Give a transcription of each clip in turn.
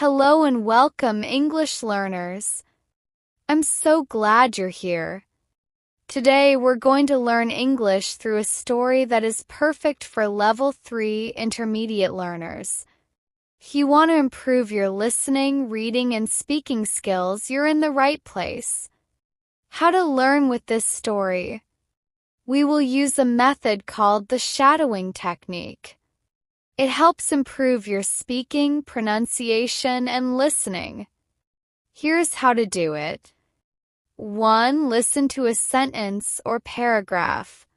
Hello and welcome, English learners. I'm so glad you're here. Today we're going to learn English through a story that is perfect for Level 3 intermediate learners. If you want to improve your listening, reading, and speaking skills, you're in the right place. How to learn with this story? We will use a method called the shadowing technique. It helps improve your speaking, pronunciation, and listening. Here's how to do it. 1. Listen to a sentence or paragraph.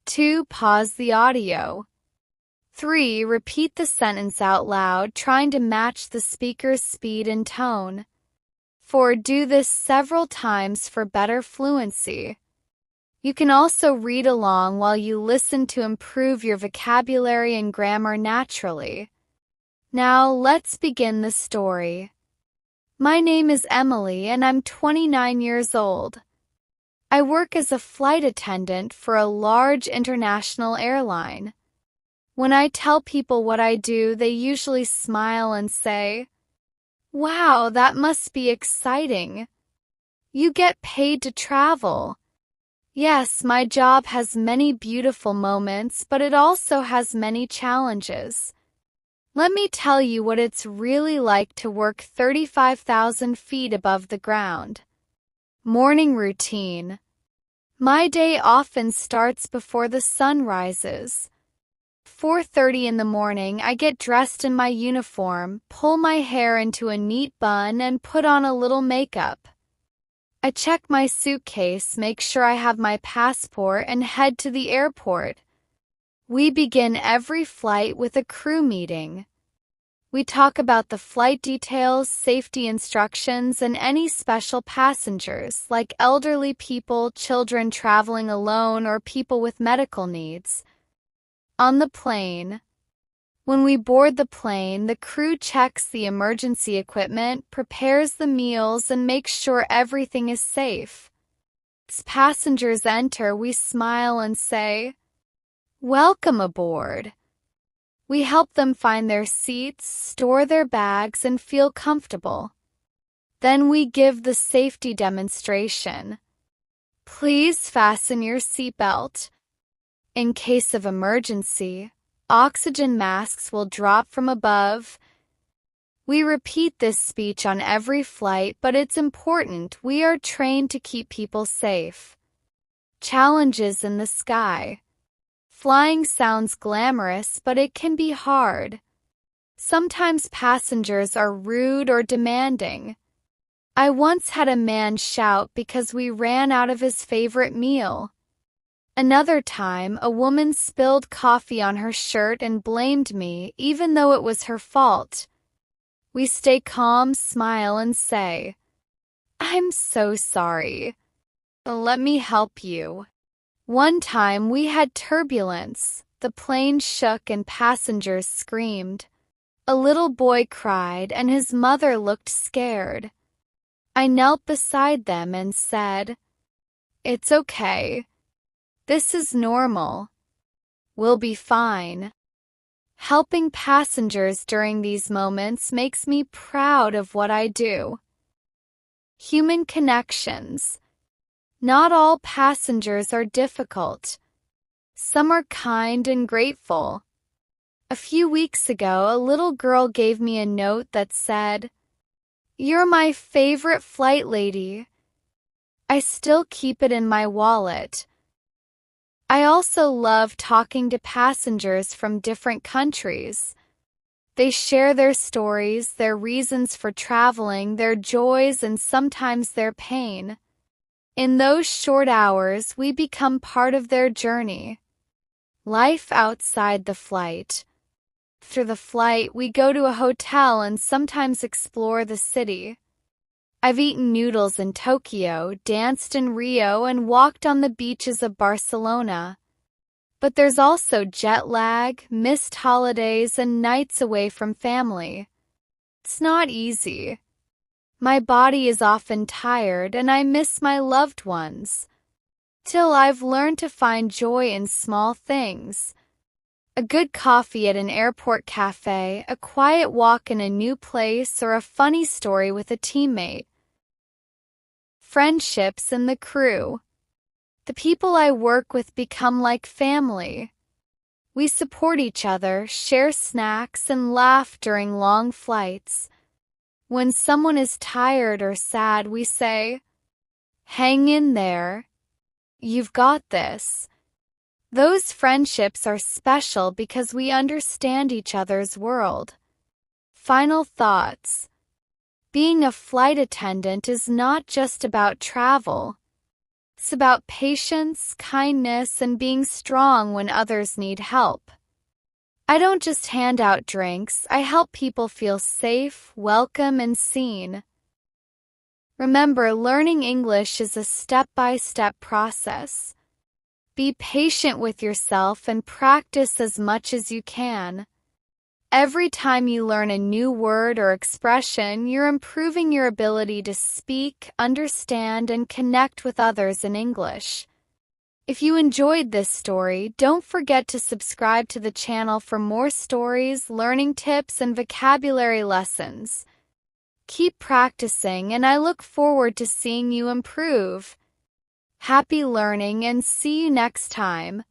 2. Pause the audio. 3. Repeat the sentence out loud, trying to match the speaker's speed and tone. 4. Do this several times for better fluency. You can also read along while you listen to improve your vocabulary and grammar naturally. Now, let's begin the story. My name is Emily and I'm 29 years old. I work as a flight attendant for a large international airline. When I tell people what I do, they usually smile and say, "Wow, that must be exciting. You get paid to travel." Yes, my job has many beautiful moments, but it also has many challenges. Let me tell you what it's really like to work 35,000 feet above the ground. Morning routine. My day often starts before the sun rises. 4:30 in the morning, I get dressed in my uniform, pull my hair into a neat bun, and put on a little makeup. I check my suitcase, make sure I have my passport, and head to the airport. We begin every flight with a crew meeting. We talk about the flight details, safety instructions, and any special passengers, like elderly people, children traveling alone, or people with medical needs. On the plane. When we board the plane, the crew checks the emergency equipment, prepares the meals, and makes sure everything is safe. As passengers enter, we smile and say, "Welcome aboard." We help them find their seats, store their bags, and feel comfortable. Then we give the safety demonstration. Please fasten your seatbelt. In case of emergency, oxygen masks will drop from above. We repeat this speech on every flight, but it's important. We are trained to keep people safe. Challenges in the sky. Flying sounds glamorous, but it can be hard. Sometimes passengers are rude or demanding. I once had a man shout because we ran out of his favorite meal. Another time, a woman spilled coffee on her shirt and blamed me, even though it was her fault. We stay calm, smile, and say, "I'm so sorry. Let me help you." One time we had turbulence. The plane shook and passengers screamed. A little boy cried and his mother looked scared. I knelt beside them and said, "It's okay. This is normal. We'll be fine." Helping passengers during these moments makes me proud of what I do. Human connections. Not all passengers are difficult. Some are kind and grateful. A few weeks ago, a little girl gave me a note that said, "You're my favorite flight lady." I still keep it in my wallet. I also love talking to passengers from different countries. They share their stories, their reasons for traveling, their joys, and sometimes their pain. In those short hours, we become part of their journey. Life outside the flight. After the flight, we go to a hotel and sometimes explore the city. I've eaten noodles in Tokyo, danced in Rio, and walked on the beaches of Barcelona. But there's also jet lag, missed holidays, and nights away from family. It's not easy. My body is often tired and I miss my loved ones. Still, I've learned to find joy in small things. A good coffee at an airport cafe, a quiet walk in a new place, or a funny story with a teammate. Friendships in the crew. The people I work with become like family. We support each other, share snacks, and laugh during long flights. When someone is tired or sad, we say, "Hang in there. You've got this." Those friendships are special because we understand each other's world. Final thoughts. Being a flight attendant is not just about travel. It's about patience, kindness, and being strong when others need help. I don't just hand out drinks, I help people feel safe, welcome, and seen. Remember, learning English is a step-by-step process. Be patient with yourself and practice as much as you can. Every time you learn a new word or expression, you're improving your ability to speak, understand, and connect with others in English. If you enjoyed this story, don't forget to subscribe to the channel for more stories, learning tips, and vocabulary lessons. Keep practicing, and I look forward to seeing you improve. Happy learning, and see you next time.